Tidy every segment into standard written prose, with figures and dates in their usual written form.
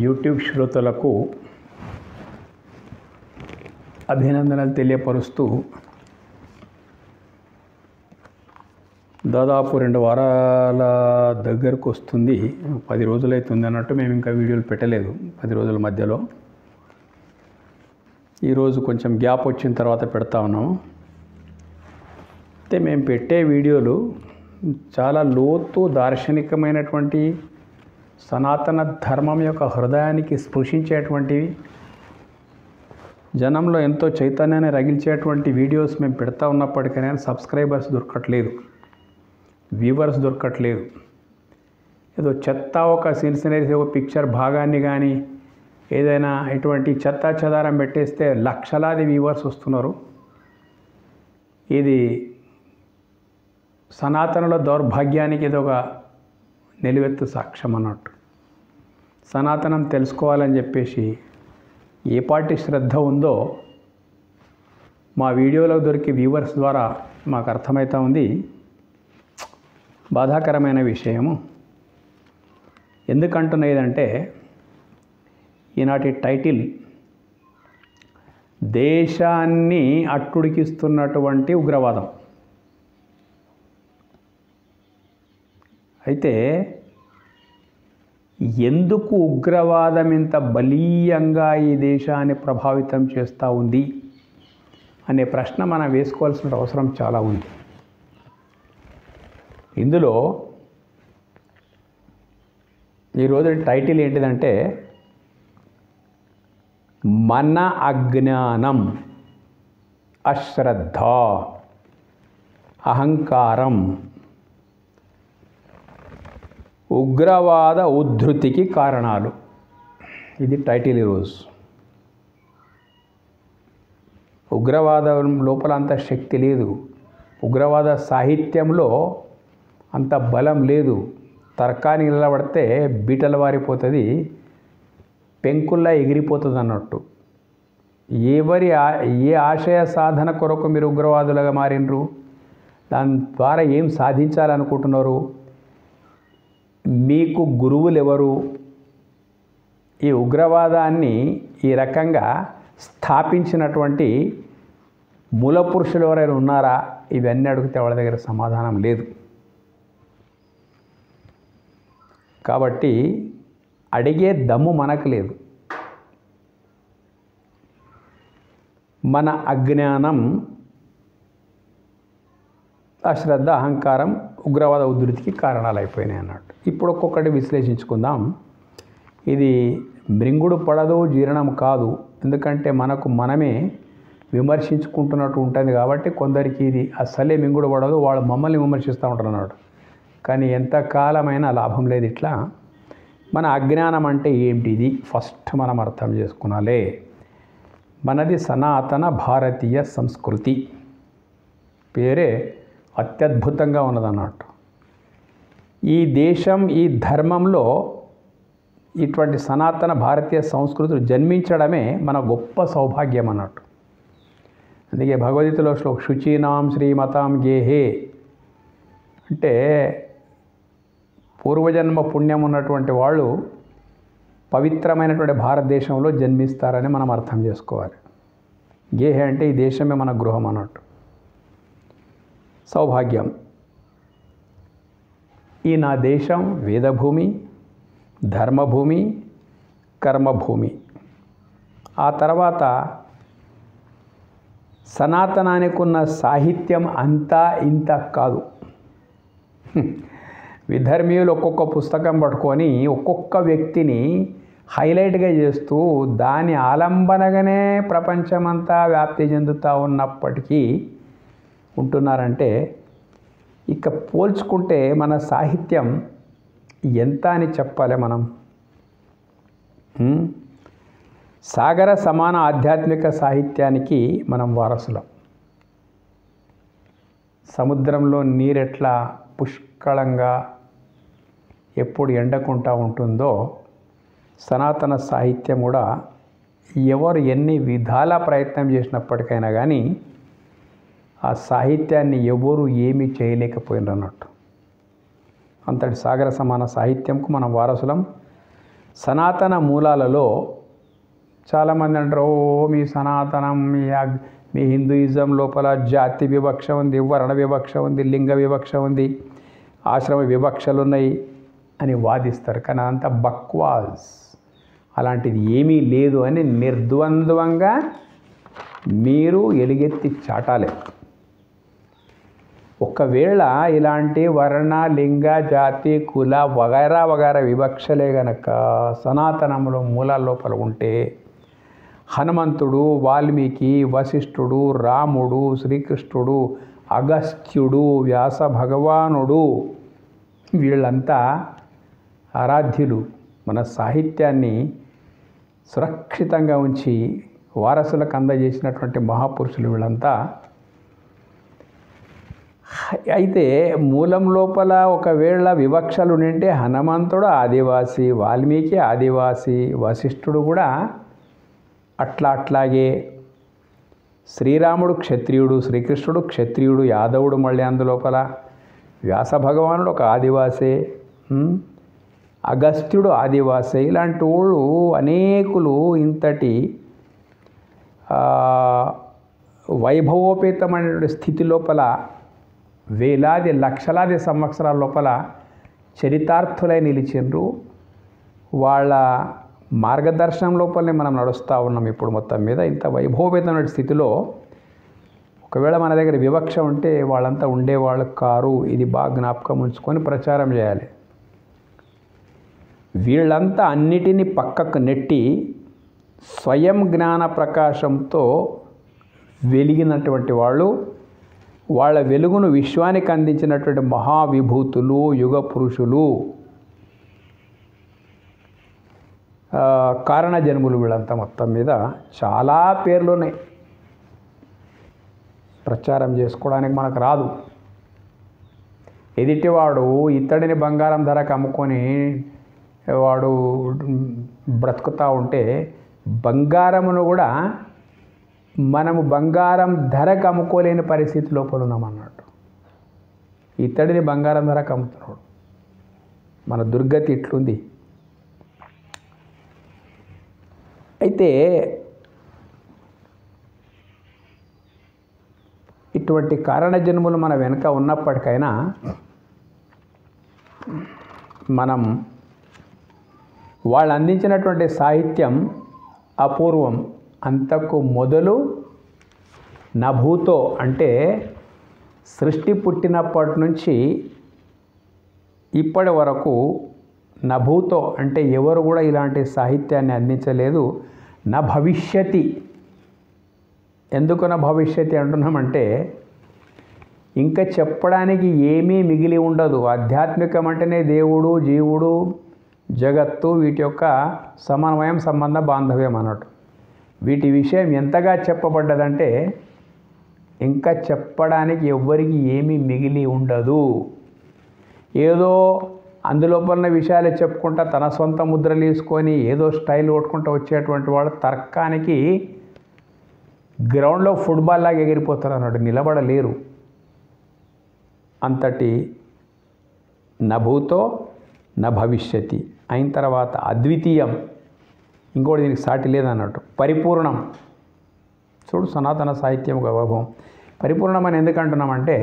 YouTube శ్రోతలకు అభినందనలు తెలియపరుస్తూ దాదాపు 2 వారాల దగ్గరకు వస్తుంది. 10 రోజులైతుంది అన్నట్టు. మేము ఇంకా వీడియోలు పెట్టలేదు 10 రోజుల మధ్యలో. ఈరోజు కొంచెం గ్యాప్ వచ్చిన తర్వాత పెడతా ఉన్నాము. అయితే మేము పెట్టే వీడియోలు చాలా లోతు దార్శనికమైనటువంటి సనాతన ధర్మం యొక్క హృదయానికి స్పృశించేటువంటివి, జనంలో ఎంతో చైతన్యాన్ని రగిల్చేటువంటి వీడియోస్ మేము పెడతా ఉన్నప్పటికైనా సబ్స్క్రైబర్స్ దొరకట్లేదు, వ్యూవర్స్ దొరకట్లేదు. ఏదో చెత్త ఒక సిన్సినరీస్ ఒక పిక్చర్ భాగాన్ని కానీ ఏదైనా ఇటువంటి చెత్త చెదారం పెట్టేస్తే లక్షలాది వ్యూవర్స్ వస్తున్నారు. ఇది సనాతనుల దౌర్భాగ్యానికి ఇది ఒక నిలువెత్తు సాక్ష్యం అన్నట్టు. సనాతనం తెలుసుకోవాలని చెప్పేసి ఏ పార్టీ శ్రద్ధ ఉందో మా వీడియోలో దొరికే వ్యూవర్స్ ద్వారా మాకు అర్థమవుతా ఉంది. బాధాకరమైన విషయము. ఎందుకంటున్నదంటే ఈనాటి టైటిల్ దేశాన్ని అట్టుడికిస్తున్నటువంటి ఉగ్రవాదం. అయితే ఎందుకు ఉగ్రవాదం ఇంత బలీయంగా ఈ దేశాన్ని ప్రభావితం చేస్తూ ఉంది అనే ప్రశ్న మనం వేసుకోవాల్సిన అవసరం చాలా ఉంది. ఇందులో ఈరోజు టైటిల్ ఏంటిదంటే మన అజ్ఞానం, అశ్రద్ధ, అహంకారం ఉగ్రవాద ఉద్ధృతికి కారణాలు. ఇది టైటిల్ ఈరోజు. ఉగ్రవాదం లోపల అంత శక్తి లేదు, ఉగ్రవాద సాహిత్యంలో అంత బలం లేదు. తర్కానికి నిలబడితే బీటలు వారిపోతుంది, పెంకుల్లా ఎగిరిపోతుంది అన్నట్టు. ఏ ఆశయ సాధన కొరకు మీరు ఉగ్రవాదులుగా మారినరు, దాని ద్వారా ఏం సాధించాలనుకుంటున్నారు, మీకు గురువులు ఎవరు, ఈ ఉగ్రవాదాన్ని ఈ రకంగా స్థాపించినటువంటి మూల పురుషులు ఎవరైనా ఉన్నారా, ఇవన్నీ అడిగితే వాళ్ళ దగ్గర సమాధానం లేదు. కాబట్టి అడిగే దమ్ము మనకు లేదు. మన అజ్ఞానం, అశ్రద్ధ, అహంకారం ఉగ్రవాద ఉద్ధృతికి కారణాలు అయిపోయినాయి అన్నట్టు. ఇప్పుడు ఒక్కొక్కటి విశ్లేషించుకుందాం. ఇది మృంగుడు పడదు, జీర్ణం కాదు. ఎందుకంటే మనకు మనమే విమర్శించుకుంటున్నట్టు ఉంటుంది కాబట్టి కొందరికి ఇది అస్సలే మింగుడు పడదు, వాళ్ళు మమ్మల్ని విమర్శిస్తూ ఉంటారు అన్నాడు. కానీ ఎంతకాలమైనా లాభం లేదు. ఇట్లా మన అజ్ఞానం అంటే ఏంటిది ఫస్ట్ మనం అర్థం చేసుకునాలే. మనది సనాతన భారతీయ సంస్కృతి, పేరే అత్యద్భుతంగా ఉన్నదన్నట్టు. ఈ దేశం, ఈ ధర్మంలో ఇటువంటి సనాతన భారతీయ సంస్కృతులు జన్మించడమే మన గొప్ప సౌభాగ్యం అన్నట్టు. అందుకే భగవద్గీతలో శ్లోకం శుచీనాం శ్రీమతాం గేహే అంటే పూర్వజన్మ పుణ్యం ఉన్నటువంటి వాళ్ళు పవిత్రమైనటువంటి భారతదేశంలో జన్మిస్తారని మనం అర్థం చేసుకోవాలి. గేహే అంటే ఈ దేశమే మన గృహం అన్నట్టు. సౌభాగ్యం. ఈ నా దేశం వేదభూమి, ధర్మభూమి, కర్మభూమి. ఆ తర్వాత సనాతనానికి ఉన్న సాహిత్యం అంతా ఇంత కాదు. విధర్మీయులు ఒక్కొక్క పుస్తకం పట్టుకొని ఒక్కొక్క వ్యక్తిని హైలైట్గా చేస్తూ దాని ఆలంబనగానే ప్రపంచమంతా వ్యాప్తి చెందుతూ ఉన్నప్పటికీ ఉంటున్నారంటే ఇక పోల్చుకుంటే మన సాహిత్యం ఎంత అని చెప్పాలి మనం. సాగర సమాన ఆధ్యాత్మిక సాహిత్యానికి మనం వారసులం. సముద్రంలో నీరెట్లా పుష్కలంగా ఎప్పుడు ఎండకుంటూ ఉంటుందో సనాతన సాహిత్యం కూడా ఎవరు ఎన్ని విధాల ప్రయత్నం చేసినప్పటికైనా కానీ ఆ సాహిత్యాన్ని ఎవరు ఏమీ చేయలేకపోయినారు అన్నట్టు. అంతటి సాగర సమాన సాహిత్యంకు మనం వారసులం. సనాతన మూలాలలో చాలామంది అంటారు, మీ సనాతనం, మీ హిందూయిజం లోపల జాతి వివక్ష ఉంది, వర్ణ వివక్ష ఉంది, లింగ వివక్ష ఉంది, ఆశ్రమ వివక్షలు ఉన్నాయి అని వాదిస్తారు. కానీ అదంతా బక్వాస్, అలాంటిది ఏమీ లేదు అని నిర్ద్వంద్వంగా మీరు ఎలుగెత్తి చాటాలి. ఒకవేళ ఇలాంటి వర్ణ, లింగ, జాతి, కుల వగైరా వగైరా వివక్షలే గనక సనాతనంలో మూలాల లోపల ఉంటే హనుమంతుడు, వాల్మీకి, వశిష్ఠుడు, రాముడు, శ్రీకృష్ణుడు, అగస్త్యుడు, వ్యాస భగవానుడు వీళ్ళంతా ఆరాధ్యులు. మన సాహిత్యాన్ని సురక్షితంగా ఉంచి వారసులకు అందజేసినటువంటి మహాపురుషులు వీళ్ళంతా. అయితే మూలం లోపల ఒకవేళ వివక్షలు ఉంటే హనుమంతుడు ఆదివాసి, వాల్మీకి ఆదివాసి, వశిష్ఠుడు కూడా అట్లాగే, శ్రీరాముడు క్షత్రియుడు, శ్రీకృష్ణుడు క్షత్రియుడు, యాదవుడు మళ్ళీ అందులోపల, వ్యాస భగవానుడు ఒక ఆదివాసే, అగస్త్యుడు ఆదివాసే. ఇలాంటి వాళ్ళు అనేకులు ఇంతటి వైభవోపేతమైనటువంటి స్థితి లోపల వేలాది లక్షలాది సంవత్సరాల లోపల చరితార్థులై నిలిచిండ్రు. వాళ్ళ మార్గదర్శనం లోపలనే మనం నడుస్తూ ఉన్నాం ఇప్పుడు. మొత్తం మీద ఇంత వైభవోపేతమైన స్థితిలో ఒకవేళ మన దగ్గర వివక్ష ఉంటే వాళ్ళంతా ఉండేవాళ్ళు కారు. ఇది బాగా జ్ఞాపకం ఉంచుకొని ప్రచారం చేయాలి. వీళ్ళంతా అన్నిటినీ పక్కకు నెట్టి స్వయం జ్ఞాన ప్రకాశంతో వెలిగినటువంటి వాళ్ళు, వాళ్ళ వెలుగును విశ్వానికి అందించినటువంటి మహావిభూతులు, యుగ పురుషులు, కారణ జన్ములు వీళ్ళంతా. మొత్తం మీద చాలా పేర్లున్నాయి. ప్రచారం చేసుకోవడానికి మనకు రాదు. ఎదుటివాడు ఇత్తడిని బంగారం ధరకు అమ్ముకొని వాడు బ్రతుకుతూ ఉంటే బంగారమును కూడా మనము బంగారం ధరకు అమ్ముకోలేని పరిస్థితి లోపల ఉన్నామన్నట్టు. ఇత్తడిని బంగారం ధరకు అమ్ముతున్నాడు. మన దుర్గతి ఇట్లుంది. అయితే ఇటువంటి కారణ జన్ములు మన వెనుక ఉన్నప్పటికైనా మనం వాళ్ళు అందించినటువంటి సాహిత్యం అపూర్వం. అంతకు మొదలు నభూతో అంటే సృష్టి పుట్టినప్పటి నుంచి ఇప్పటి వరకు నభూతో అంటే ఎవరు కూడా ఇలాంటి సాహిత్యాన్ని అందించలేదు. నా భవిష్యతి. ఎందుకు నా భవిష్యతి అంటున్నామంటే ఇంకా చెప్పడానికి ఏమీ మిగిలి ఉండదు. ఆధ్యాత్మికం అంటేనే దేవుడు, జీవుడు, జగత్తు, వీటి యొక్క సమన్వయం, సంబంధ బాంధవ్యం అన్నట్టు. వీటి విషయం ఎంతగా చెప్పబడ్డదంటే ఇంకా చెప్పడానికి ఎవ్వరికి ఏమీ మిగిలి ఉండదు. ఏదో అందులోపల విషయాలు చెప్పుకుంటా తన సొంత ముద్రలు వేసుకొని ఏదో స్టైల్ కొట్టుకుంటూ వచ్చేటువంటి వాళ్ళు తర్కానికి గ్రౌండ్లో ఫుట్బాల్ లాగా ఎగిరిపోతారు అన్నట్టు, నిలబడలేరు. అంతటి నభూతో నా భవిష్యతి అయిన తర్వాత అద్వితీయం, ఇంకోటి దీనికి సాటి లేదన్నట్టు. పరిపూర్ణం. చూడు సనాతన సాహిత్యం ఒక వైభవం. పరిపూర్ణం అని ఎందుకు అంటున్నామంటే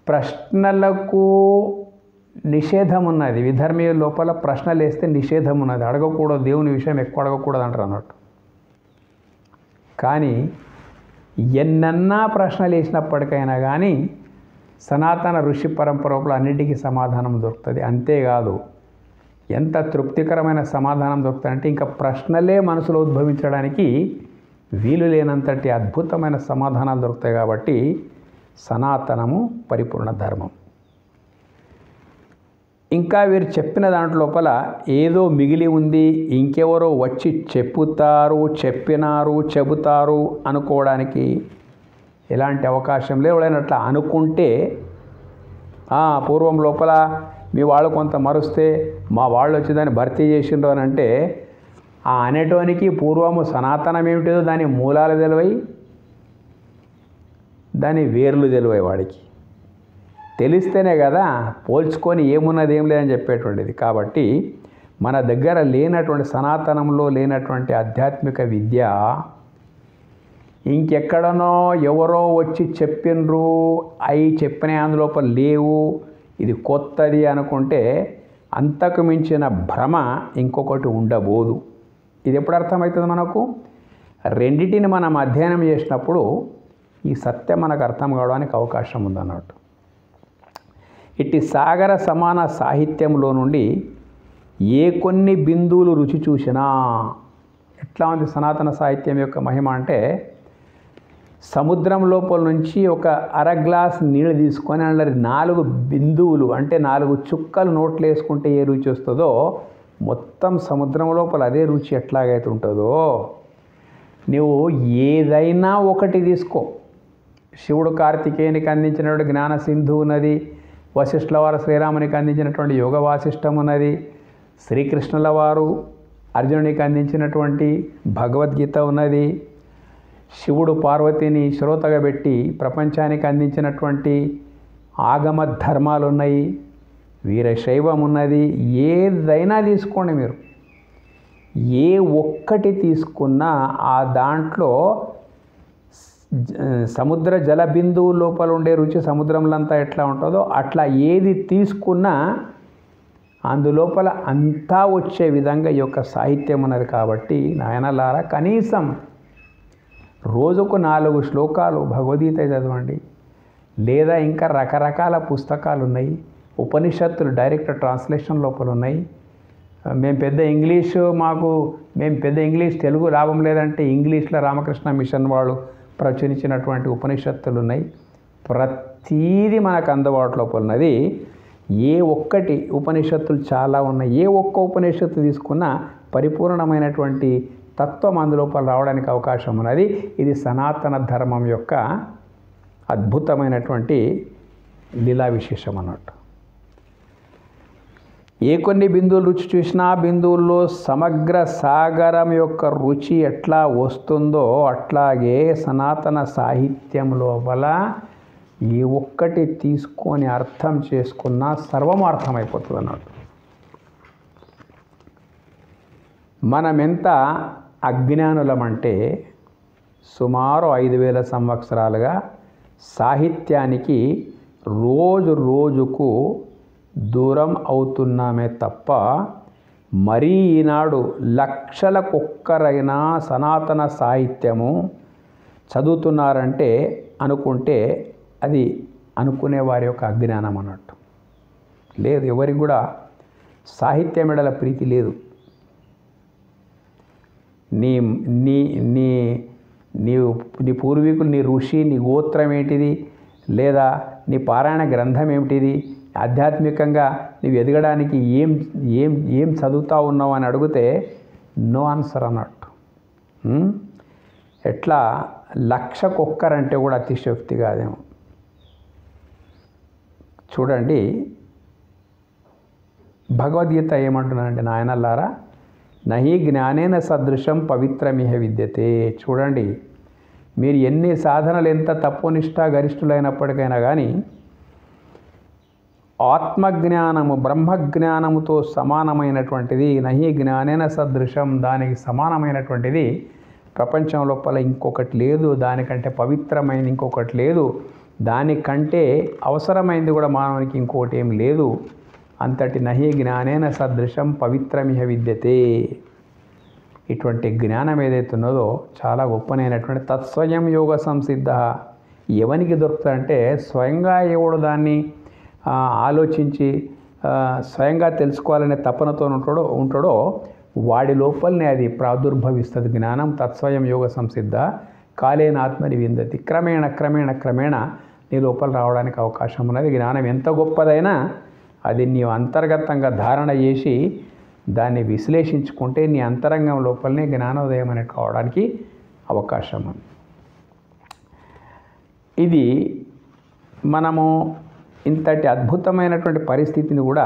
ప్రశ్నలకు నిషేధం ఉన్నది. విధర్మీయ లోపల ప్రశ్నలు వేస్తే నిషేధం ఉన్నది. అడగకూడదు, దేవుని విషయం ఎక్కువ అడగకూడదు అంటారు అన్నట్టు. కానీ ఎన్నన్నా ప్రశ్నలు వేసినప్పటికైనా కానీ సనాతన ఋషి పరంపరలో అన్నిటికీ సమాధానం దొరుకుతుంది. అంతేకాదు ఎంత తృప్తికరమైన సమాధానం దొరుకుతుందంటే ఇంకా ప్రశ్నలే మనసులో ఉద్భవించడానికి వీలు లేనంతటి అద్భుతమైన సమాధానాలు దొరుకుతాయి. కాబట్టి సనాతనము పరిపూర్ణ ధర్మం. ఇంకా వీరు చెప్పిన దాంట్లో లోపల ఏదో మిగిలి ఉంది, ఇంకెవరో వచ్చి చెప్పుతారు, చెప్పినారు, చెబుతారు అనుకోవడానికి ఎలాంటి అవకాశం లేదు. ఎవరైనా అట్లా అనుకుంటే పూర్వం లోపల మీ వాళ్ళు కొంత మరుస్తే మా వాళ్ళు వచ్చి దాన్ని భర్తీ చేసిండ్రు అని అంటే ఆ అనేటోనికి పూర్వము సనాతనం ఏమిటో దాని మూలాలు తెలివై, దాని వేర్లు తెలివై వాడికి. తెలిస్తేనే కదా పోల్చుకొని ఏమున్నది ఏం లేదని చెప్పేటువంటిది. కాబట్టి మన దగ్గర లేనటువంటి సనాతనంలో లేనటువంటి ఆధ్యాత్మిక విద్య ఇంకెక్కడనో ఎవరో వచ్చి చెప్పిండ్రు, అవి చెప్పిన అందులోపల లేవు, ఇది కొత్తది అనుకుంటే అంతకు మించిన భ్రమ ఇంకొకటి ఉండబోదు. ఇది ఎప్పుడు అర్థమవుతుంది మనకు? రెండిటిని మనం అధ్యయనం చేసినప్పుడు ఈ సత్యం మనకు అర్థం కావడానికి అవకాశం ఉందన్నట్టు. ఇట్టి సాగర సమాన సాహిత్యంలో నుండి ఏ కొన్ని బిందువులు రుచి చూసినా, ఎట్లా ఉంది సనాతన సాహిత్యం యొక్క మహిమ అంటే, సముద్రం లోపల నుంచి ఒక అర గ్లాస్ నీళ్ళు తీసుకొని అందులో 4 బిందువులు అంటే 4 చుక్కలు నోట్లు వేసుకుంటే ఏ రుచి వస్తుందో, మొత్తం సముద్రం లోపల అదే రుచి ఎట్లాగైతే ఉంటుందో, నువ్వు ఏదైనా ఒకటి తీసుకో. శివుడు కార్తికేయునికి అందించినటువంటి జ్ఞాన సింధు ఉన్నది, వశిష్ఠుల వారు శ్రీరామునికి అందించినటువంటి యోగ వాసిష్టం ఉన్నది, శ్రీకృష్ణుల వారు అర్జునునికి అందించినటువంటి భగవద్గీత ఉన్నది, శివుడు పార్వతిని శ్రోతగా పెట్టి ప్రపంచానికి అందించినటువంటి ఆగమ ధర్మాలు ఉన్నాయి, వీరశైవం ఉన్నది. ఏదైనా తీసుకోండి మీరు, ఏ ఒక్కటి తీసుకున్నా ఆ దాంట్లో సముద్ర జల బిందువు లోపల ఉండే రుచి సముద్రంలంతా ఎట్లా ఉంటుందో అట్లా ఏది తీసుకున్నా అందులోపల అంతా వచ్చే విధంగా ఈ యొక్క సాహిత్యం ఉన్నది. కాబట్టి నాయనలారా, కనీసం రోజుకు 4 శ్లోకాలు భగవద్గీత చదవండి, లేదా ఇంకా రకరకాల పుస్తకాలు ఉన్నాయి, ఉపనిషత్తులు డైరెక్ట్ ట్రాన్స్లేషన్ లోపల ఉన్నాయి. మేము పెద్ద ఇంగ్లీష్ తెలుగు లాభం లేదంటే ఇంగ్లీష్లో రామకృష్ణ మిషన్ వాళ్ళు ప్రచురించినటువంటి ఉపనిషత్తులు ఉన్నాయి. ప్రతీది మనకు అందుబాటులో ఉన్నది. ఏ ఒక్కటి ఉపనిషత్తులు చాలా ఉన్నాయి, ఏ ఒక్క ఉపనిషత్తు తీసుకున్నా పరిపూర్ణమైనటువంటి తత్వం అందులోపల రావడానికి అవకాశం ఉన్నది. ఇది సనాతన ధర్మం యొక్క అద్భుతమైనటువంటి లీలా విశేషం అన్నట్టు. ఏ కొన్ని బిందువులు రుచి చూసినా బిందువుల్లో సమగ్ర సాగరం యొక్క రుచి ఎట్లా వస్తుందో అట్లాగే సనాతన సాహిత్యం లోపల ఏ ఒక్కటి తీసుకొని అర్థం చేసుకున్నా సర్వం అర్థమైపోతుంది అన్నట్టు. మనమెంత అజ్ఞానులమంటే సుమారు 5000 సంవత్సరాలుగా సాహిత్యానికి రోజుకు దూరం అవుతున్నామే తప్ప, మరీ ఈనాడు లక్షలకొక్కరైనా సనాతన సాహిత్యము చదువుతున్నారంటే అనుకుంటే అది అనుకునే వారి యొక్క అజ్ఞానం అన్నట్టు. లేదు, ఎవరికి కూడా సాహిత్యం ఎడల ప్రీతి లేదు. నీ నీ నీ నీ పూర్వీకులు, నీ ఋషి, నీ గోత్రం ఏంటిది, లేదా నీ పారాయణ గ్రంథం ఏమిటిది, ఆధ్యాత్మికంగా నువ్వు ఎదగడానికి ఏం చదువుతా ఉన్నావు అని అడిగితే నో ఆన్సర్ అన్నట్టు. ఎట్లా లక్షకొక్కరంటే కూడా అతిశయోక్తి కాదేమో. చూడండి, భగవద్గీత ఏమంటున్నానంటే, నాయనల్లారా, నహి జ్ఞానేన సదృశం పవిత్రమిహ విద్యతే. చూడండి, మీరు ఎన్ని సాధనలు ఎంత తపోనిష్ట గరిష్ఠులైనప్పటికైనా కానీ ఆత్మజ్ఞానము బ్రహ్మజ్ఞానముతో సమానమైనటువంటిది, నహి జ్ఞానేన సదృశం, దానికి సమానమైనటువంటిది ప్రపంచం లోపల ఇంకొకటి లేదు, దానికంటే పవిత్రమైనది ఇంకొకటి లేదు, దానికంటే అవసరమైనది కూడా మానవునికి ఇంకొకటి ఏం లేదు. అంతటి నహి జ్ఞానేన సదృశం పవిత్రమిహ విద్యతే. ఇటువంటి జ్ఞానం ఏదైతే ఉన్నదో చాలా గొప్పనైనటువంటి తత్స్వయం యోగ సంసిద్ధ. ఎవనికి దొరుకుతుందంటే స్వయంగా ఎవడు దాన్ని ఆలోచించి స్వయంగా తెలుసుకోవాలనే తపనతో ఉంటాడో వాడి లోపలనే అది ప్రాదుర్భవిస్తుంది జ్ఞానం. తత్స్వయం యోగ సంసిద్ధ కాలేన ఆత్మని విందతి. క్రమేణ క్రమేణ క్రమేణ నీ లోపల రావడానికి అవకాశం ఉన్నది. జ్ఞానం ఎంత గొప్పదైనా అది నీవు అంతర్గతంగా ధారణ చేసి దాన్ని విశ్లేషించుకుంటే నీ అంతరంగం లోపలనే జ్ఞానోదయం అనేది కావడానికి అవకాశం ఉంది. ఇది మనము ఇంతటి అద్భుతమైనటువంటి పరిస్థితిని కూడా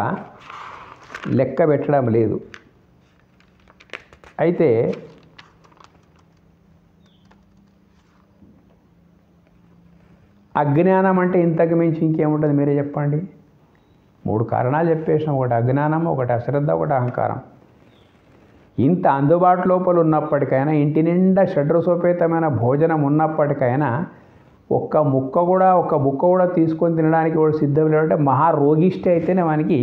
లెక్క పెట్టడం లేదు. అయితే అజ్ఞానం అంటే ఇంతకు మించి ఇంకేముంటుంది మీరే చెప్పండి. 3 కారణాలు చెప్పేసినాం. ఒకటి అజ్ఞానం, ఒకటి అశ్రద్ధ, ఒకటి అహంకారం. ఇంత అందుబాటు లోపల ఉన్నప్పటికైనా, ఇంటి నిండా షడ్రసోపేతమైన భోజనం ఉన్నప్పటికైనా ఒక్క బుక్క కూడా తీసుకొని తినడానికి వాడు సిద్ధం లేడంటే మహారోగిష్టి అయితేనే వానికి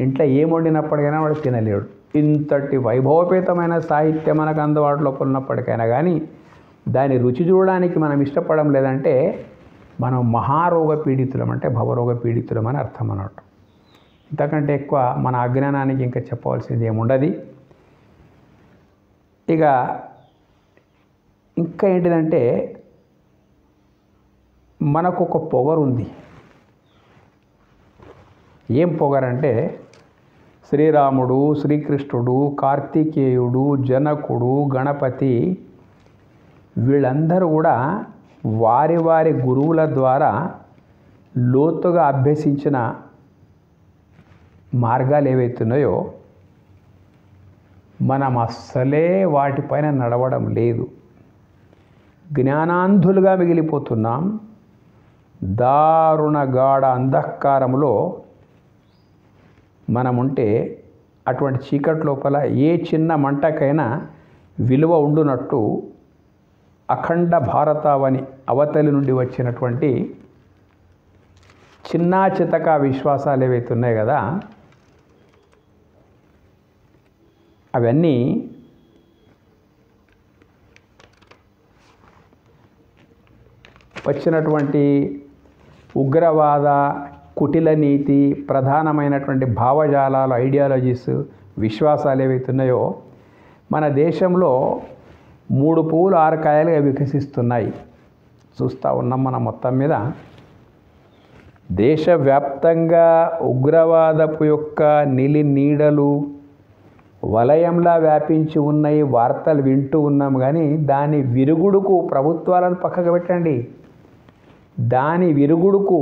ఇంట్లో ఏం వండినప్పటికైనా వాడు తినలేడు. ఇంతటి వైభవపేతమైన సాహిత్యం మనకు అందుబాటులో ఉన్నప్పటికైనా కానీ దాని రుచి చూడడానికి మనం ఇష్టపడడం లేదంటే మనం మహారోగ పీడితులం, అంటే భవరోగ పీడితులం అని అర్థం అన్నట్టు. ఇంతకంటే ఎక్కువ మన అజ్ఞానానికి ఇంకా చెప్పవలసింది ఏముండదు. ఇక ఇంకా ఏంటిదంటే మనకు ఒక పొగరుంది. ఏం పొగరంటే శ్రీరాముడు, శ్రీకృష్ణుడు, కార్తికేయుడు, జనకుడు, గణపతి వీళ్ళందరూ కూడా వారి వారి గురువుల ద్వారా లోతుగా అభ్యసించిన మార్గాలు ఏవైతున్నాయో మనం అస్సలే వాటిపైన నడవడం లేదు. జ్ఞానాంధులుగా మిగిలిపోతున్నాం. దారుణ గాఢ అంధకారంలో మనముంటే అటువంటి చీకటి లోపల ఏ చిన్న మంటకైనా విలువ ఉండునట్టు అఖండ భారతావని అవతలి నుండి వచ్చినటువంటి చిన్నా చితక విశ్వాసాలు ఏవైతే ఉన్నాయి కదా, అవన్నీ వచ్చినటువంటి ఉగ్రవాద, కుటిల నీతి, ప్రధానమైనటువంటి భావజాలాలు, ఐడియాలజీస్, విశ్వాసాలు ఏవైతే ఉన్నాయో మన దేశంలో 3 పువ్వులు 6 కాయలుగా వికసిస్తున్నాయి. చూస్తూ ఉన్నాం మనం. మొత్తం మీద దేశవ్యాప్తంగా ఉగ్రవాదపు యొక్క నీడలు వలయంలా వ్యాపించి ఉన్నాయి. వార్తలు వింటూ ఉన్నాం. కానీ దాని విరుగుడుకు ప్రభుత్వాలను పక్కకు పెట్టండి, దాని విరుగుడుకు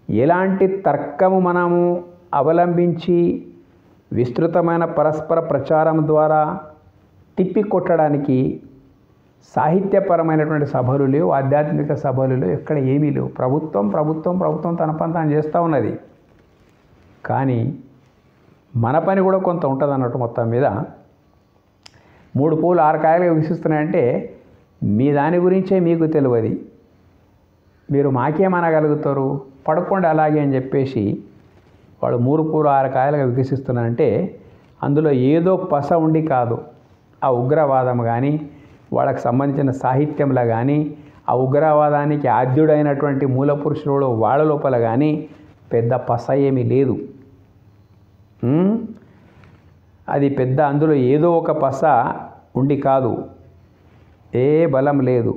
ఎలాంటి తర్కము మనము అవలంబించి విస్తృతమైన పరస్పర ప్రచారం ద్వారా తిప్పికొట్టడానికి సాహిత్యపరమైనటువంటి సభలు లేవు, ఆధ్యాత్మిక సభలు లేవు, ఎక్కడ ఏమీ లేవు. ప్రభుత్వం తన పని తాను చేస్తూ ఉన్నది. కానీ మన పని కూడా కొంత ఉంటుంది అన్నట్టు. మొత్తం మీద 3 పువ్వులు 6 కాయలుగా వికసిస్తున్నాయంటే మీ దాని గురించే మీకు తెలియదు. మీరు మాకేమనగలుగుతారు, పడుకోండి అలాగే అని చెప్పేసి వాడు 3 పువ్వులు 6 కాయలుగా వికసిస్తున్నారంటే అందులో ఏదో పస ఉండి కాదు. ఆ ఉగ్రవాదం కానీ, వాళ్ళకు సంబంధించిన సాహిత్యంలో కానీ, ఆ ఉగ్రవాదానికి ఆద్యుడైనటువంటి మూల పురుషుడు వాళ్ళ లోపల కానీ పెద్ద పస ఏమీ లేదు. అది పెద్ద అందులో ఏదో ఒక పస ఉండి కాదు, ఏ బలం లేదు.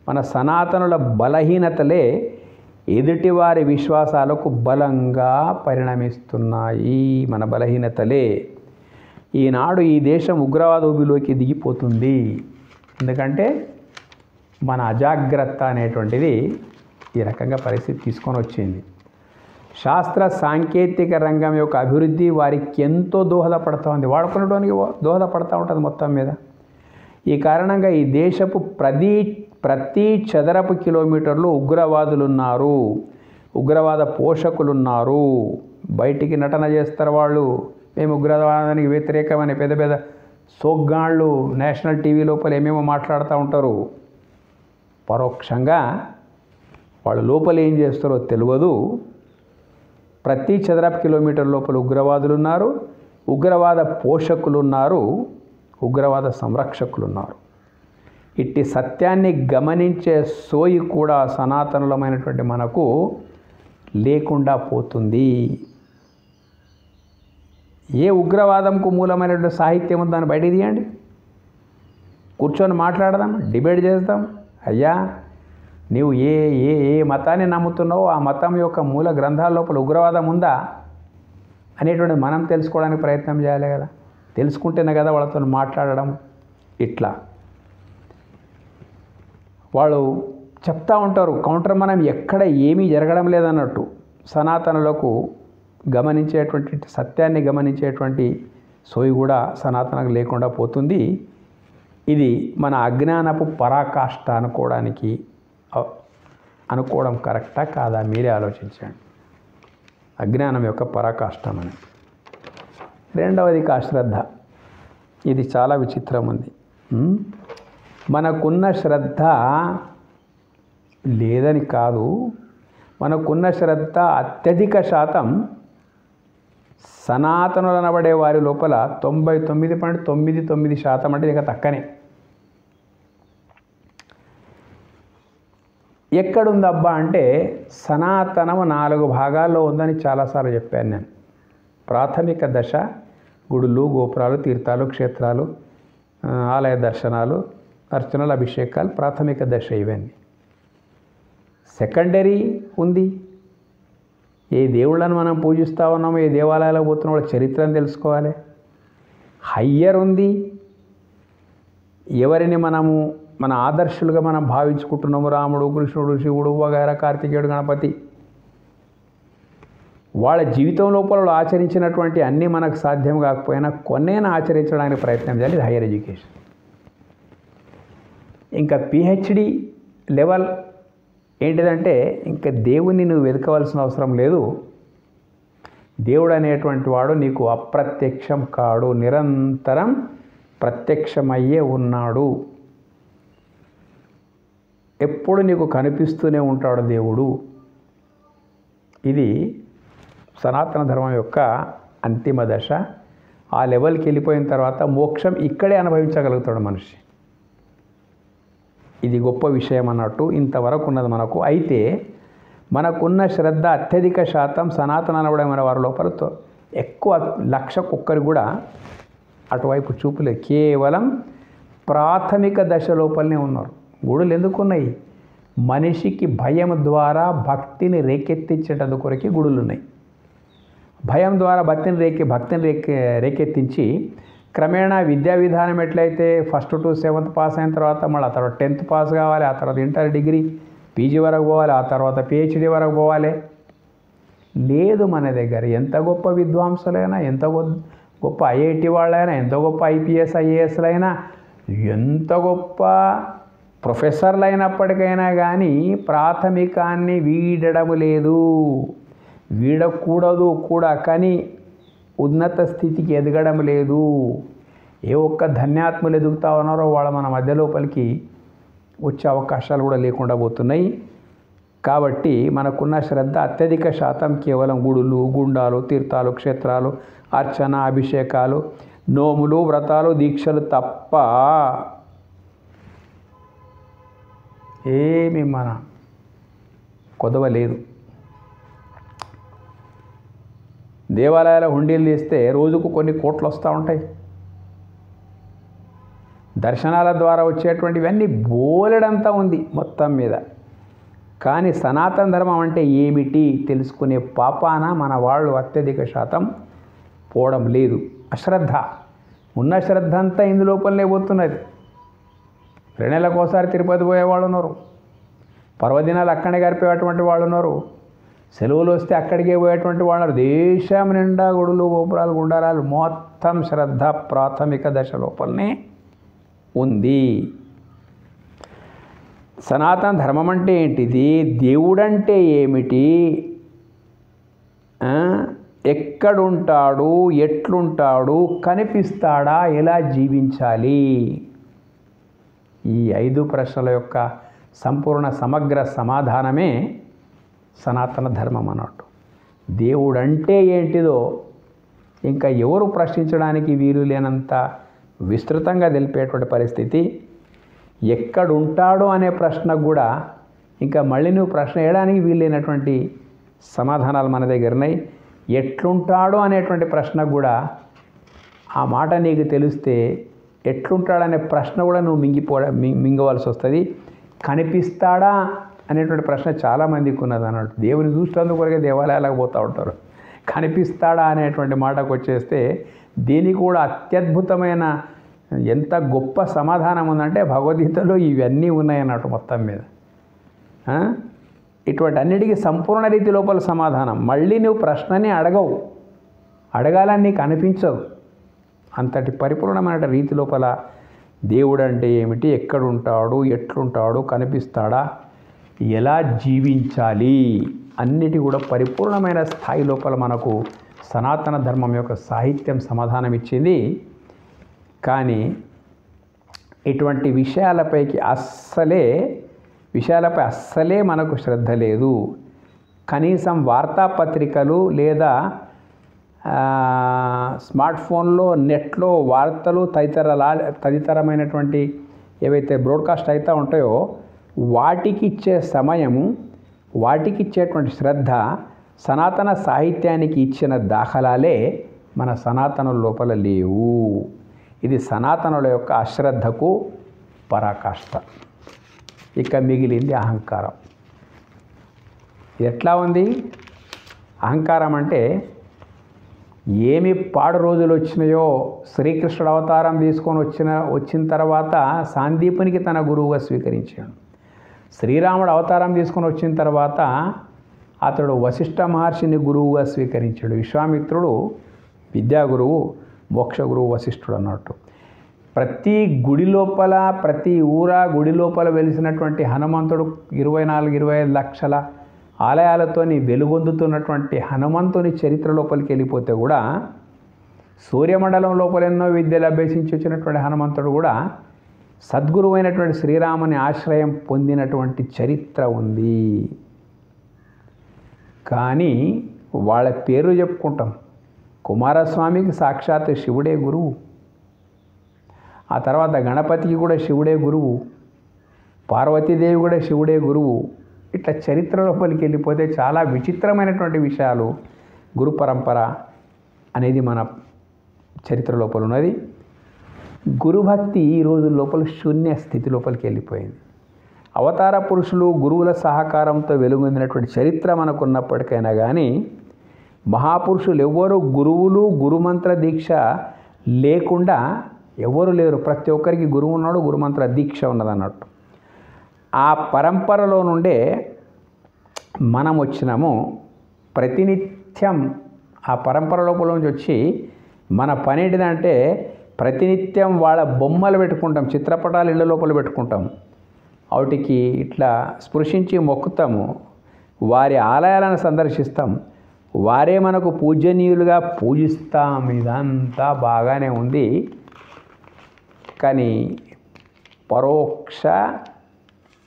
మన సనాతనుల బలహీనతలే ఎదుటివారి విశ్వాసాలకు బలంగా పరిణమిస్తున్నాయి. మన బలహీనతలే ఈనాడు ఈ దేశం ఉగ్రవాద ఊబిలోకి దిగిపోతుంది. ఎందుకంటే మన అజాగ్రత్త అనేటువంటిది ఈ రకంగా పరిస్థితి తీసుకొని వచ్చింది. శాస్త్ర సాంకేతిక రంగం యొక్క అభివృద్ధి వారికి ఎంతో దోహదపడుతూ ఉంది, వాడుకునేటానికి దోహదపడుతూ ఉంటుంది మొత్తం మీద. ఈ కారణంగా ఈ దేశపు ప్రతి చదరపు కిలోమీటర్లు ఉగ్రవాదులు ఉన్నారు, ఉగ్రవాద పోషకులు ఉన్నారు. బయటికి నటన చేస్తారు వాళ్ళు, మేము ఉగ్రవాదానికి వ్యతిరేకమని పెద్ద పెద్ద సోగ్గాళ్ళు నేషనల్ టీవీ లోపల ఏమేమో మాట్లాడుతూ ఉంటారు. పరోక్షంగా వాళ్ళు లోపల ఏం చేస్తారో తెలియదు. ప్రతి చదరపు కిలోమీటర్ లోపల ఉగ్రవాదులు ఉన్నారు, ఉగ్రవాద పోషకులు ఉన్నారు, ఉగ్రవాద సంరక్షకులు ఉన్నారు. ఇట్టి సత్యాన్ని గమనించే సోయి కూడా సనాతనులమైనటువంటి మనకు లేకుండా పోతుంది. ఏ ఉగ్రవాదంకు మూలమైనటువంటి సాహిత్యం దాన్ని బయట తీయండి, కూర్చొని మాట్లాడదాం, డిబేట్ చేద్దాం. అయ్యా నీవు ఏ ఏ ఏ మతాన్ని నమ్ముతున్నావో ఆ మతం యొక్క మూల గ్రంథాల లోపల ఉగ్రవాదం ఉందా అనేటువంటిది మనం తెలుసుకోవడానికి ప్రయత్నం చేయాలి కదా. తెలుసుకుంటేనే కదా వాళ్ళతో మాట్లాడడం. ఇట్లా వాళ్ళు చెప్తూ ఉంటారు కౌంటర్ మనం ఎక్కడ ఏమీ జరగడం లేదన్నట్టు. సనాతనులకు గమనించేటువంటి సత్యాన్ని గమనించేటువంటి సోయి కూడా సనాతనకు లేకుండా పోతుంది. ఇది మన అజ్ఞానపు పరాకాష్ట అనుకోవడానికి అనుకోవడం కరెక్టా కాదా మీరే ఆలోచించండి. అజ్ఞానం యొక్క పరాకాష్టం అని. రెండవది అశ్రద్ధ. ఇది చాలా విచిత్రం ఉంది. మనకున్న శ్రద్ధ లేదని కాదు, మనకున్న శ్రద్ధ అత్యధిక శాతం సనాతనులు అనబడే వారి లోపల 99.99% అంటే ఇక తక్కనే. ఎక్కడుందబ్బా అంటే సనాతనం 4 భాగాల్లో ఉందని చాలాసార్లు చెప్పాను నేను. ప్రాథమిక దశ గుడులు, గోపురాలు, తీర్థాలు, క్షేత్రాలు, ఆలయ దర్శనాలు, అర్చనలు, అభిషేకాలు ప్రాథమిక దశ ఇవన్నీ. సెకండరీ ఉంది. ఏ దేవుళ్ళను మనం పూజిస్తూ ఉన్నామో, ఏ దేవాలయాలకు పోతున్న వాళ్ళ చరిత్రను తెలుసుకోవాలి. హయ్యర్ ఉంది. ఎవరిని మనము మన ఆదర్శులుగా మనం భావించుకుంటున్నాము, రాముడు, కృష్ణుడు, శివుడు వగైరా, కార్తికేయుడు, గణపతి, వాళ్ళ జీవితం లోపల ఆచరించినటువంటి అన్నీ మనకు సాధ్యం కాకపోయినా కొన్నైనా ఆచరించడానికి ప్రయత్నం చేయాలి. ఇది హయ్యర్ ఎడ్యుకేషన్. ఇంకా పిహెచ్డి లెవెల్ ఏంటిదంటే ఇంకా దేవుణ్ణి నువ్వు వెతకవలసిన అవసరం లేదు. దేవుడు అనేటువంటి వాడు నీకు అప్రత్యక్షం కాడు, నిరంతరం ప్రత్యక్షమయ్యే ఉన్నాడు. ఎప్పుడు నీకు కనిపిస్తూనే ఉంటాడు దేవుడు. ఇది సనాతన ధర్మం యొక్క అంతిమ దశ. ఆ లెవెల్కి వెళ్ళిపోయిన తర్వాత మోక్షం ఇక్కడే అనుభవించగలుగుతాడు మనిషి. ఇది గొప్ప విషయం అన్నట్టు. ఇంతవరకు ఉన్నది మనకు. అయితే మనకున్న శ్రద్ధ అత్యధిక శాతం సనాతన అనబడమైన వారి లోపల ఎక్కువ 1,00,000 కూడా అటువైపు చూపులేదు. కేవలం ప్రాథమిక దశ లోపలనే ఉన్నారు. గుడులు ఎందుకున్నాయి? మనిషికి భయం ద్వారా భక్తిని రేకెత్తించేటందు కొరకే గుడులు ఉన్నాయి. భయం ద్వారా భక్తిని రేకెత్తించి క్రమేణా విద్యా విధానం ఎట్లయితే ఫస్ట్ టు 7th పాస్ అయిన తర్వాత మళ్ళీ ఆ తర్వాత 10th పాస్ కావాలి, ఆ తర్వాత ఇంటర్ డిగ్రీ పీజీ వరకు పోవాలి, ఆ తర్వాత పిహెచ్డి వరకు పోవాలి. లేదు మన దగ్గర. ఎంత గొప్ప విద్వాంసులైనా, ఎంత గొప్ప ఐఐటి వాళ్ళైనా, ఎంత గొప్ప ఐపీఎస్ ఐఏఎస్లైనా, ఎంత గొప్ప ప్రొఫెసర్లు అయినప్పటికైనా కానీ ప్రాథమికాన్ని వీడడం లేదు. వీడకూడదు కూడా. కానీ ఉన్నత స్థితికి ఎదగడం లేదు. ఏ ఒక్క ధన్యాత్ములు ఎదుగుతా ఉన్నారో వాళ్ళ మన మధ్య లోపలికి వచ్చే అవకాశాలు కూడా లేకుండా పోతున్నాయి. కాబట్టి మనకున్న శ్రద్ధ అత్యధిక శాతం కేవలం గుడులు, గుండాలు, తీర్థాలు, క్షేత్రాలు, అర్చన, అభిషేకాలు, నోములు, వ్రతాలు, దీక్షలు తప్ప ఏమి మన కొదవ లేదు. దేవాలయాల హుండీలు తీస్తే రోజుకు కొన్ని కోట్లు వస్తూ ఉంటాయి. దర్శనాల ద్వారా వచ్చేటువంటివన్నీ బోలెడంతా ఉంది మొత్తం మీద. కానీ సనాతన ధర్మం అంటే ఏమిటి తెలుసుకునే పాపాన మన వాళ్ళు అత్యధిక శాతం పోవడం లేదు. అశ్రద్ధ. ఉన్న శ్రద్ధ అంతా ఇందులోపలనే పోతున్నది. 2 నెలలకోసారి తిరుపతి పోయేవాళ్ళు ఉన్నారు. పర్వదినాలు అక్కడే గడిపేటువంటి వాళ్ళు ఉన్నారు. సెలవులు వస్తే అక్కడికే పోయేటువంటి వాళ్ళు. దేశం నిండా గుడులు, గోపురాలు, గుండారాలు, మొత్తం శ్రద్ధ ప్రాథమిక దశ లోపలనే ఉంది. సనాతన ధర్మం అంటే ఏంటిది? దేవుడంటే ఏమిటి? ఎక్కడుంటాడు? ఎట్లుంటాడు? కనిపిస్తాడా? ఎలా జీవించాలి? ఈ 5 ప్రశ్నల యొక్క సంపూర్ణ సమగ్ర సమాధానమే సనాతన ధర్మం అన్నట్టు. దేవుడు అంటే ఏంటిదో ఇంకా ఎవరు ప్రశ్నించడానికి వీలు లేనంత విస్తృతంగా తెలిపేటువంటి పరిస్థితి. ఎక్కడుంటాడో అనే ప్రశ్నకు కూడా ఇంకా మళ్ళీ నువ్వు ప్రశ్న వేయడానికి వీలు లేనటువంటి సమాధానాలు మన దగ్గర ఉన్నాయి. ఎట్లుంటాడో అనేటువంటి ప్రశ్నకు కూడా ఆ మాట నీకు తెలిస్తే ఎట్లుంటాడనే ప్రశ్న కూడా నువ్వు మింగవలసి వస్తుంది. కనిపిస్తాడా అనేటువంటి ప్రశ్న చాలామందికి ఉన్నది అన్నట్టు. దేవుని చూసేందుకు కొరకే దేవాలయాలకు పోతూ ఉంటారు. కనిపిస్తాడా అనేటువంటి మాటకు వచ్చేస్తే దీనికి కూడా అత్యద్భుతమైన ఎంత గొప్ప సమాధానం ఉందంటే భగవద్గీతలో ఇవన్నీ ఉన్నాయన్నట్టు మొత్తం మీద. ఇటువంటి అన్నిటికీ సంపూర్ణ రీతి లోపల సమాధానం. మళ్ళీ నువ్వు ప్రశ్నని అడగవు, అడగాలని నీకు అనిపించవు. అంతటి పరిపూర్ణమైన రీతి లోపల దేవుడు అంటే ఏమిటి, ఎక్కడుంటాడు, ఎట్లుంటాడు, కనిపిస్తాడా, ఎలా జీవించాలి అన్నిటి కూడా పరిపూర్ణమైన స్థాయి లోపల మనకు సనాతన ధర్మం యొక్క సాహిత్యం సమాధానం ఇచ్చింది. కానీ ఇటువంటి విషయాలపై అస్సలే మనకు శ్రద్ధ లేదు. కనీసం వార్తాపత్రికలు లేదా స్మార్ట్ ఫోన్లో నెట్లో వార్తలు తదితరమైనటువంటి ఏవైతే బ్రాడ్కాస్ట్ అవుతూ ఉంటాయో వాటికి ఇచ్చే సమయము, వాటికి ఇచ్చేటువంటి శ్రద్ధ సనాతన సాహిత్యానికి ఇచ్చిన దాఖలాలే మన సనాతనుల లోపల లేవు. ఇది సనాతనుల యొక్క అశ్రద్ధకు పరాకాష్ట. ఇక మిగిలింది అహంకారం. ఎట్లా ఉంది అహంకారం అంటే, ఏమి పాడు రోజులు వచ్చినాయో శ్రీకృష్ణుడు అవతారం తీసుకొని వచ్చిన తర్వాత సాందీపునికి తన గురువుగా స్వీకరించాడు. శ్రీరాముడు అవతారం తీసుకొని వచ్చిన తర్వాత అతడు వశిష్ఠ మహర్షిని గురువుగా స్వీకరించాడు. విశ్వామిత్రుడు విద్యాగురువు, మోక్ష గురువు వశిష్ఠుడు అన్నట్టు. ప్రతి గుడి లోపల, ప్రతి గుడి లోపల వెలిసినటువంటి హనుమంతుడు 24-25 లక్షల ఆలయాలతోని వెలుగొందుతున్నటువంటి హనుమంతుని చరిత్ర లోపలికి వెళ్ళిపోతే కూడా, సూర్యమండలం లోపల ఎన్నో విద్యలు అభ్యసించి వచ్చినటువంటి హనుమంతుడు కూడా సద్గురువు అయినటువంటి శ్రీరాముని ఆశ్రయం పొందినటువంటి చరిత్ర ఉంది. కానీ వాళ్ళ పేరు చెప్పుకుంటాం. కుమారస్వామికి సాక్షాత్ శివుడే గురువు, ఆ తర్వాత గణపతికి కూడా శివుడే గురువు, పార్వతీదేవి కూడా శివుడే గురువు. ఇట్లా చరిత్ర లోపలికి వెళ్ళిపోతే చాలా విచిత్రమైనటువంటి విషయాలు. గురు పరంపర అనేది మన చరిత్ర లోపల ఉన్నది. గురుభక్తి ఈ రోజు లోపల శూన్య స్థితి లోపలికి వెళ్ళిపోయింది. అవతార పురుషులు గురువుల సహకారంతో వెలుగొందినటువంటి చరిత్ర మనకున్నప్పటికైనా కానీ మహాపురుషులు ఎవ్వరూ గురువులు, గురుమంత్ర దీక్ష లేకుండా ఎవరు లేరు. ప్రతి ఒక్కరికి గురువు ఉన్నాడు, గురుమంత్ర దీక్ష ఉన్నదన్నట్టు. ఆ పరంపరలో నుండే మనం వచ్చినాము. ప్రతినిత్యం ఆ పరంపర లోపల నుంచి వచ్చి మన పని ఏంటిదంటే, ప్రతినిత్యం వాళ్ళ బొమ్మలు పెట్టుకుంటాం, చిత్రపటాలు ఇళ్ళ లోపల పెట్టుకుంటాం, వాటికి ఇట్లా స్పృశించి మొక్కుతాము, వారి ఆలయాలను సందర్శిస్తాం, వారే మనకు పూజనీయులుగా పూజిస్తాం. ఇదంతా బాగానే ఉంది. కానీ పరోక్ష,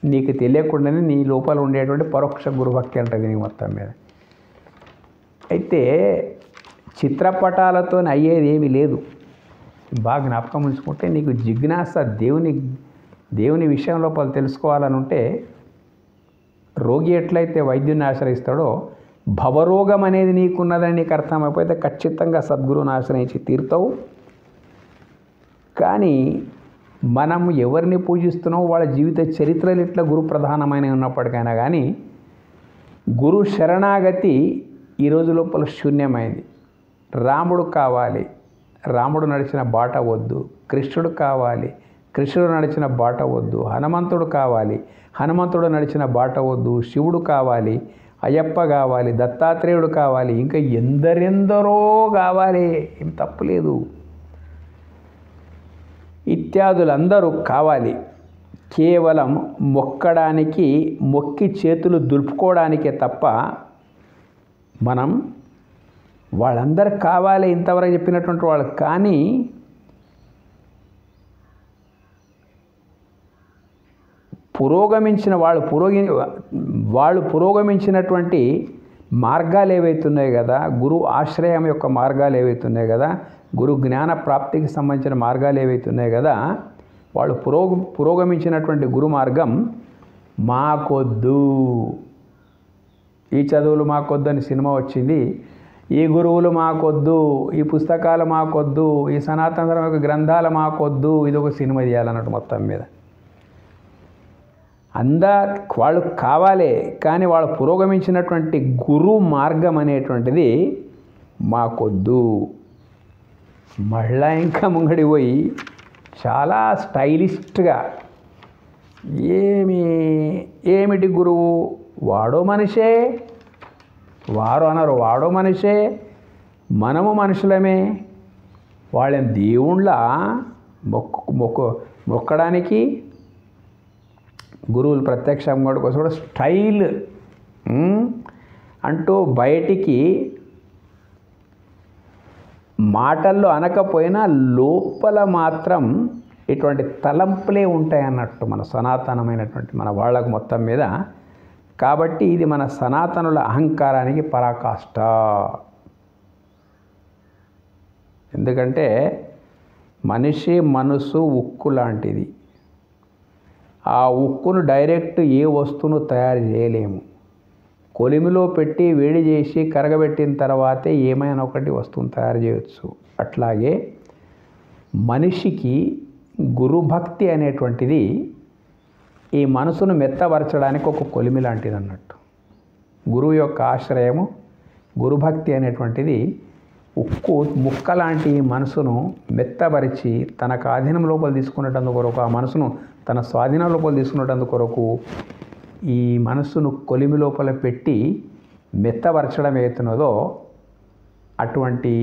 నీకు తెలియకుండానే నీ లోపల ఉండేటువంటి పరోక్ష గురుభక్తి అంటది నీ మొత్తం మీద. అయితే చిత్రపటాలతో అయ్యేది ఏమీ లేదు. బాగా జ్ఞాపకం ఉంచుకుంటే, నీకు జిజ్ఞాస దేవుని విషయం లోపల తెలుసుకోవాలని ఉంటే, రోగి ఎట్లయితే వైద్యుని ఆశ్రయిస్తాడో, భవరోగం అనేది నీకున్నదని నీకు అర్థమైపోతే ఖచ్చితంగా సద్గురువుని ఆశ్రయించి తీరుతావు. కానీ మనం ఎవరిని పూజిస్తున్నామో వాళ్ళ జీవిత చరిత్రలు ఇట్లా గురు ప్రధానమైన ఉన్నప్పటికైనా కానీ గురు శరణాగతి ఈ రోజు లోపల శూన్యమైంది. రాముడు కావాలి, రాముడు నడిచిన బాట వద్దు. కృష్ణుడు కావాలి, కృష్ణుడు నడిచిన బాట వద్దు. హనుమంతుడు కావాలి, హనుమంతుడు నడిచిన బాట వద్దు. శివుడు కావాలి, అయ్యప్ప కావాలి, దత్తాత్రేయుడు కావాలి, ఇంకా ఎందరెందరో కావాలి, ఏం తప్పులేదు. ఇత్యాదులందరూ కావాలి. కేవలం మొక్కడానికి, మొక్కి చేతులు దులుపుకోవడానికే తప్ప మనం వాళ్ళందరూ కావాలి ఇంతవరకు చెప్పినటువంటి వాళ్ళు. కానీ పురోగమించిన వాళ్ళు పురోగమించినటువంటి మార్గాలు ఏవైతున్నాయి కదా, గురు ఆశ్రయం యొక్క మార్గాలు ఏవైతున్నాయి కదా, గురు జ్ఞాన ప్రాప్తికి సంబంధించిన మార్గాలు ఏవైతున్నాయి కదా, వాళ్ళు పురోగమించినటువంటి గురు మార్గం మాకొద్దు. ఈ చదువులు మాకొద్దు అని సినిమా వచ్చింది, ఈ గురువులు మాకొద్దు, ఈ పుస్తకాలు మాకొద్దు, ఈ సనాతన ధర్మ యొక్క గ్రంథాలు మాకొద్దు, ఇది ఒక సినిమా చేయాలన్నట్టు మొత్తం మీద. వాళ్ళు కావాలి, కానీ వాళ్ళు పురోగమించినటువంటి గురు మార్గం అనేటువంటిది మాకొద్దు. మళ్ళా ఇంకా ముంగడి పోయి చాలా స్టైలిష్గా ఏమిటి గురువు, వాడో మనిషే, వారు అనరు, వాడో మనిషే, మనము మనుషులమే, వాళ్ళని దేవుళ్ళ మొక్కడానికి గురువులు ప్రత్యక్షంగా కోసం కూడా స్టైల్ అంటూ బయటికి మాటల్లో అనకపోయినా లోపల మాత్రం ఇటువంటి తలంపులే ఉంటాయన్నట్టు మన సనాతనమైనటువంటి మన వాళ్ళకు మొత్తం మీద. కాబట్టి ఇది మన సనాతనుల అహంకారానికి పరాకాష్ట. ఎందుకంటే మనిషి మనసు ఉక్కు లాంటిది. ఆ ఉక్కును డైరెక్ట్ ఏ వస్తువును తయారు చేయలేము. కొలిమిలో పెట్టి వేడి చేసి కరగబెట్టిన తర్వాతే ఏమైనా ఒకటి వస్తువును తయారు చేయవచ్చు. అట్లాగే మనిషికి గురుభక్తి అనేటువంటిది ఈ మనసును మెత్తపరచడానికి ఒక కొలిమి లాంటిది అన్నట్టు. గురువు యొక్క ఆశ్రయము గురుభక్తి అనేటువంటిది ఉక్కు ముక్క లాంటి మనసును మెత్తపరిచి తన ఆధీనం లోపల తీసుకునేటందు కొరకు, ఆ మనసును తన స్వాధీనం లోపల తీసుకునేటందు కొరకు ఈ మనస్సును కొలిమి లోపల పెట్టి మెత్తపరచడం ఏతున్నదో అటువంటి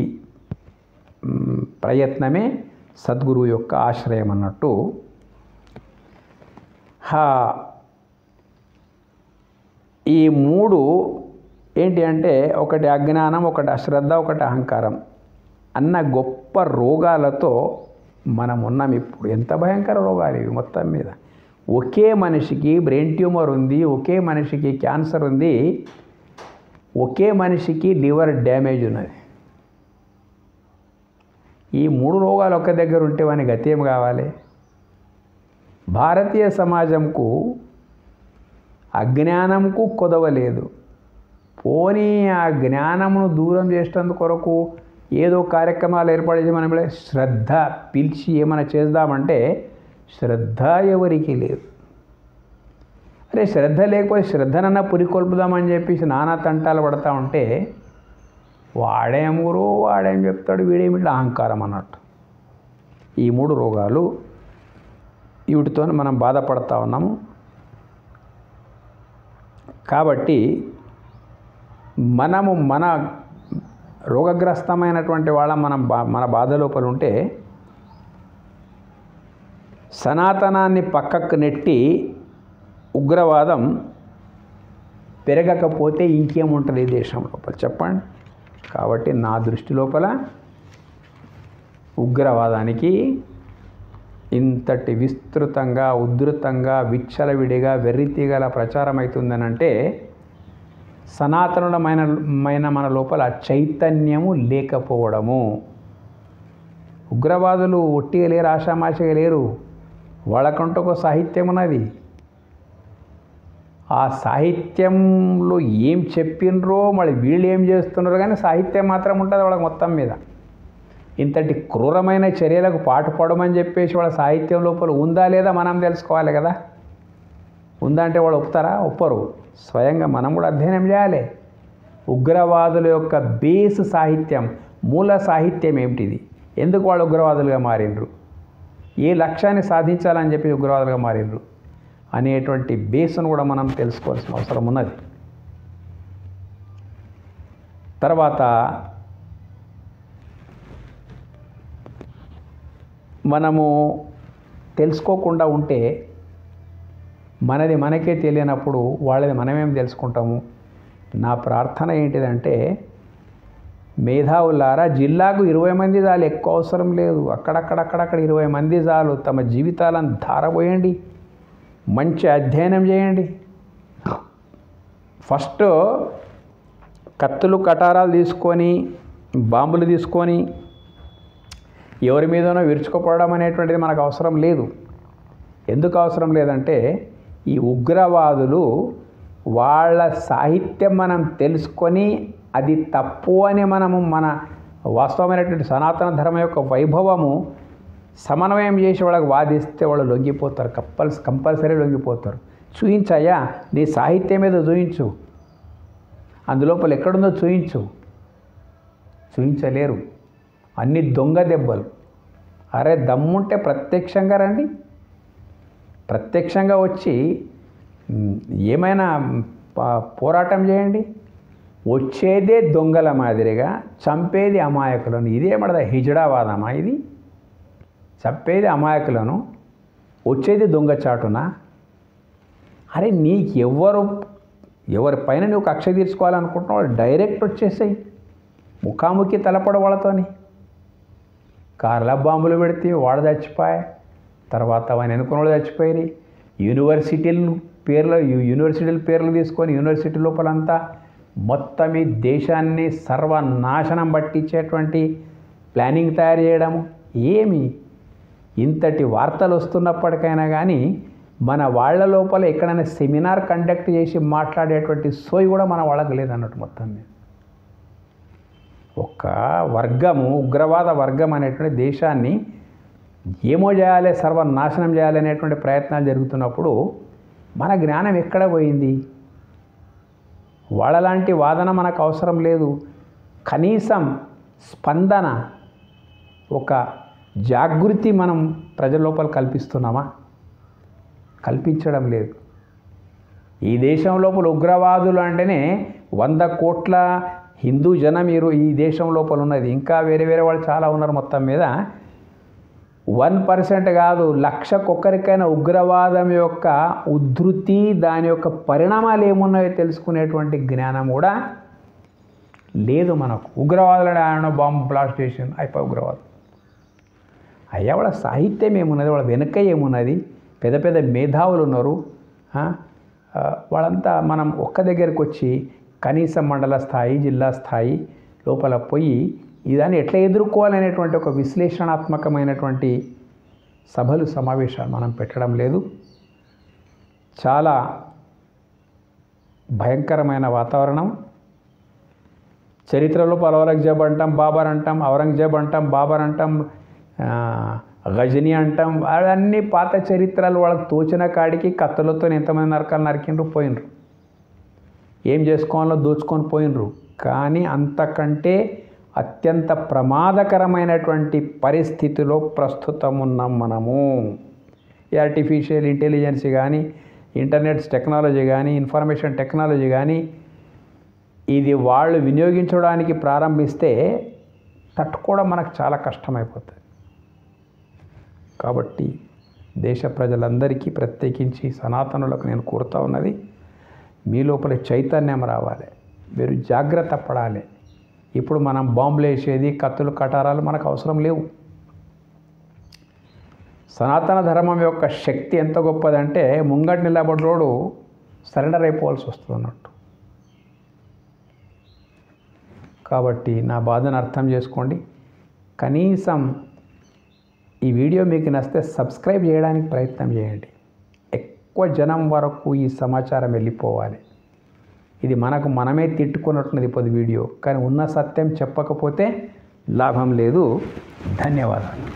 ప్రయత్నమే సద్గురువు యొక్క ఆశ్రయం అన్నట్టు. ఈ మూడు ఏంటి అంటే ఒకటి అజ్ఞానం, ఒకటి అశ్రద్ధ, ఒకటి అహంకారం అన్న గొప్ప రోగాలతో మనం ఉన్నాం ఇప్పుడు. ఎంత భయంకర రోగాలు ఇవి మొత్తం మీద. ఒకే మనిషికి బ్రెయిన్ ట్యూమర్ ఉంది, ఒకే మనిషికి క్యాన్సర్ ఉంది, ఒకే మనిషికి లివర్ డ్యామేజ్ ఉన్నది. ఈ మూడు రోగాలు ఒక్క దగ్గర ఉంటే వాని గతి ఏం కావాలి? భారతీయ సమాజంకు అజ్ఞానంకు కొదవలేదు. పోనీ ఆ జ్ఞానమును దూరం చేసేందుకు కొరకు ఏదో కార్యక్రమాలు ఏర్పాటు చేసి మనం శ్రద్ధ పిలిచి ఏమైనా చేద్దామంటే శ్రద్ధ ఎవరికి లేదు. అరే శ్రద్ధ లేకపోతే శ్రద్ధనన్నా పురికొల్పుదామని చెప్పేసి నానా తంటాలు పడతా ఉంటే వాడేం గురు వాడేం చెప్తాడు వీడేమి అహంకారం అన్నట్టు. ఈ మూడు రోగాలు వీటితో మనం బాధపడతా ఉన్నాము. కాబట్టి మనము మన రోగగ్రస్తమైనటువంటి వాళ్ళ మన బాధ లోపల ఉంటే సనాతనాన్ని పక్కకు నెట్టి ఉగ్రవాదం పెరగకపోతే ఇంకేముంటుంది ఈ దేశం లోపల చెప్పండి. కాబట్టి నా దృష్టి లోపల ఉగ్రవాదానికి ఇంతటి విస్తృతంగా ఉధృతంగా విచ్చలవిడిగా వెర్రితీగల ప్రచారం అవుతుందనంటే సనాతనులమైన మన లోపల చైతన్యము లేకపోవడము. ఉగ్రవాదులు ఒట్టిగా లేరు, ఆషామాషిగా లేరు. వాళ్ళకంటూ ఒక సాహిత్యం ఉన్నది. ఆ సాహిత్యంలో ఏం చెప్పినరో మళ్ళీ వీళ్ళు ఏం చేస్తున్నారో కానీ సాహిత్యం మాత్రం ఉంటుంది వాళ్ళకి మొత్తం మీద. ఇంతటి క్రూరమైన చర్యలకు పాటుపడమని చెప్పేసి వాళ్ళ సాహిత్యం లోపల ఉందా లేదా మనం తెలుసుకోవాలి కదా. ఉందా అంటే వాళ్ళు ఒప్పుతారా? ఒప్పరు. స్వయంగా మనం కూడా అధ్యయనం చేయాలి. ఉగ్రవాదుల యొక్క బేస్ సాహిత్యం, మూల సాహిత్యం ఏమిటిది? ఎందుకు వాళ్ళు ఉగ్రవాదులుగా మారినరు? ఏ లక్ష్యాన్ని సాధించాలని చెప్పి ఉగ్రవాదులుగా మారినరు అనేటువంటి బేస్ను కూడా మనం తెలుసుకోవాల్సిన అవసరం ఉన్నది. తర్వాత మనము తెలుసుకోకుండా ఉంటే మనది మనకే తెలియనప్పుడు వాళ్ళది మనమేం తెలుసుకుంటాము. నా ప్రార్థన ఏంటిదంటే మేధావులారా జిల్లాకు 20 మంది చాలు, ఎక్కువ అవసరం లేదు. అక్కడక్కడ 20 మంది చాలు. తమ జీవితాలను ధారపోయండి, మంచి అధ్యయనం చేయండి. ఫస్ట్ కత్తులు కటారాలు తీసుకొని బాంబులు తీసుకొని ఎవరి మీదనో విరుచుకుపడడం అనేటువంటిది మనకు అవసరం లేదు. ఎందుకు అవసరం లేదంటే ఈ ఉగ్రవాదులు వాళ్ళ సాహిత్యం మనం తెలుసుకొని అది తప్పు అని మనము మన వాస్తవమైనటువంటి సనాతన ధర్మం యొక్క వైభవము సమన్వయం చేసి వాళ్ళకి వాదిస్తే వాళ్ళు లొంగిపోతారు. కంపల్సరీ లొంగిపోతారు. చూయించయ్యా నీ సాహిత్యం మీద చూయించు, అందులోపల ఎక్కడుందో చూయించలేరు. అన్ని దొంగ దెబ్బలు. అరే దమ్ముంటే ప్రత్యక్షంగా రండి, ప్రత్యక్షంగా వచ్చి ఏమైనా పోరాటం చేయండి. వచ్చేదే దొంగల మాదిరిగా, చంపేది అమాయకులను. ఇదేమడదా హిజడావాదమా? ఇది చంపేది అమాయకులను, వచ్చేది దొంగచాటున. అరే నీకు ఎవరి పైన నువ్వు కక్ష తీర్చుకోవాలనుకుంటున్నావు వాళ్ళు డైరెక్ట్ వచ్చేసాయి, ముఖాముఖి తలపడ వాళ్ళతోని. కార్ల బాంబులు పెడితే వాడు చచ్చిపోయి, తర్వాత వాడిని ఎన్నుకున్న వాళ్ళు చచ్చిపోయి, యూనివర్సిటీల పేర్లు తీసుకొని యూనివర్సిటీ లోపలంతా మొత్తం ఈ దేశాన్ని సర్వనాశనం పట్టించేటువంటి ప్లానింగ్ తయారు చేయడము. ఏమి ఇంతటి వార్తలు వస్తున్నప్పటికైనా కానీ మన వాళ్ళ లోపల ఎక్కడైనా సెమినార్ కండక్ట్ చేసి మాట్లాడేటువంటి సోయి కూడా మన వాళ్ళకి లేదన్నట్టు. మొత్తం మీద ఒక వర్గము, ఉగ్రవాద వర్గం అనేటువంటి దేశాన్ని ఏమో చేయాలి, సర్వనాశనం చేయాలి అనేటువంటి ప్రయత్నాలు జరుగుతున్నప్పుడు మన జ్ఞానం ఎక్కడ పోయింది? వాళ్ళలాంటి వాదన మనకు అవసరం లేదు. కనీసం స్పందన, ఒక జాగృతి మనం ప్రజల లోపల కల్పిస్తున్నామా? కల్పించడం లేదు. ఈ దేశం లోపల ఉగ్రవాదులు అంటేనే 100 కోట్ల హిందూ జనం ఈ దేశం లోపల ఉన్నది. ఇంకా వేరే వాళ్ళు చాలా ఉన్నారు. మొత్తం మీద 1% కాదు, 1,00,000 ఉగ్రవాదం యొక్క ఉధృతి, దాని యొక్క పరిణామాలు ఏమున్నాయో తెలుసుకునేటువంటి జ్ఞానం కూడా లేదు మనకు. ఉగ్రవాదులు ఆయన బాంబు బ్లాస్ట్ చేసిన అయిపోయి ఉగ్రవాదం అయ్యా, వాళ్ళ సాహిత్యం ఏమున్నది, వాళ్ళ వెనుక ఏమున్నది, పెద్ద మేధావులు ఉన్నారు. వాళ్ళంతా మనం ఒక్క దగ్గరికి వచ్చి కనీసం మండల స్థాయి, జిల్లా స్థాయి లోపల పోయి ఇదాన్ని ఎట్లా ఎదుర్కోవాలనేటువంటి ఒక విశ్లేషణాత్మకమైనటువంటి సభలు, సమావేశాలు మనం పెట్టడం లేదు. చాలా భయంకరమైన వాతావరణం. చరిత్రలో ఔరంగజేబ్ అంటాం, బాబర్ అంటాం, ఔరంగజేబ్ అంటాం, బాబర్ అంటాం, గజనీ అంటాం. అవన్నీ పాత చరిత్రలు. వాళ్ళకి తోచిన కాడికి కత్తులతో ఎంతమంది నరకాలు నరికిండ్రు, పోయినరు, ఏం చేసుకోవాలో దోచుకొని పోయినరు. కానీ అంతకంటే అత్యంత ప్రమాదకరమైనటువంటి పరిస్థితిలో ప్రస్తుతం ఉన్నాం మనము. ఈ ఆర్టిఫిషియల్ ఇంటెలిజెన్స్ కానీ, ఇంటర్నెట్ టెక్నాలజీ కానీ, ఇన్ఫర్మేషన్ టెక్నాలజీ కానీ ఇది వాళ్ళు వినియోగించడానికి ప్రారంభిస్తే తట్టుకోవడం మనకు చాలా కష్టమైపోతుంది. కాబట్టి దేశ ప్రజలందరికీ, ప్రత్యేకించి సనాతనులకు నేను కోరుతా ఉన్నది, మీ లోపల చైతన్యం రావాలి, మీరు జాగ్రత్త పడాలి. ఇప్పుడు మనం బాంబులు వేసేది, కత్తులు కటారాలు మనకు అవసరం లేవు. సనాతన ధర్మం యొక్క శక్తి ఎంత గొప్పదంటే ముంగట నిలబడ్డోడు సరెండర్ అయిపోవాల్సి వస్తుంది అన్నట్టు. కాబట్టి నా బాధను అర్థం చేసుకోండి. కనీసం ఈ వీడియో మీకు నచ్చితే సబ్స్క్రైబ్ చేయడానికి ప్రయత్నం చేయండి. ఎక్కువ జనం వరకు ఈ సమాచారం వెళ్ళిపోవాలి. ఇది మనమే తిట్టుకున్నట్టున్నది పొద్దు వీడియో, కానీ ఉన్న సత్యం చెప్పకపోతే లాభం లేదు. ధన్యవాదాలు.